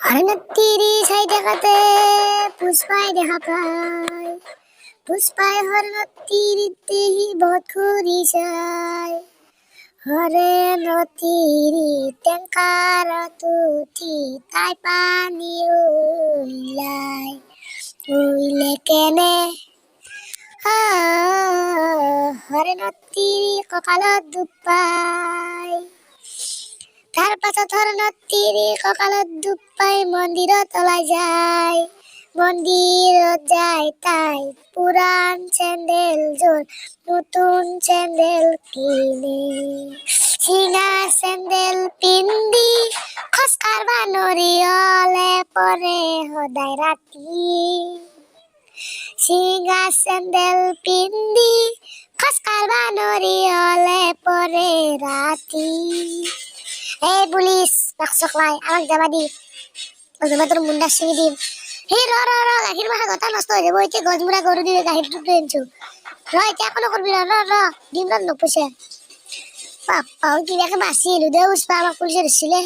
হরনতিরি ছাই দেখাতে পুষ্পায় দেখা পায়, পুষ্পায় হরনতিরি দেহি বহুত খুরি যায়। হরে নতিরি টেঙ্কার তুঠি তাই পানি উইলাই, উইলে কেনে হরে নতিরি কপালত দুখ পায়। তাৰ পাছত হৰনতিৰি কঁকালত দুখ পাই মন্দিৰত ওলাই যায়। মন্দিৰত যায় তাই পুৰাণ চেন্দেলযোৰ নতুন চেন্দেল কিনে। চিঙা চেন্দেল পিন্ধি খোজ কাঢ়িব নোৱাৰি অলে পৰে সদায় ৰাতি। চিঙা চেন্দেল পিন্ধি খোজ কাঢ়িব নোৱাৰি অলে পৰে ৰাতি। এই পুলিচ নাকচকলাই আমাক যাবা দি, তোমার তোর মুন্ডা ছিঙি দিম। হে র র র গাখীর মাখা কথা নষ্ট হয়ে যাবো, এতিয়া গজমুড়া গরু দিয়ে গাখীর টুকরে আনছো। র এতিয়া এখনো করবি না, র র ডিম রান নপইছে। বাপ্পা ওই কিবাকে বাঁচি এলো দে, উসপা আমাক পুলিশে ধরছিলে।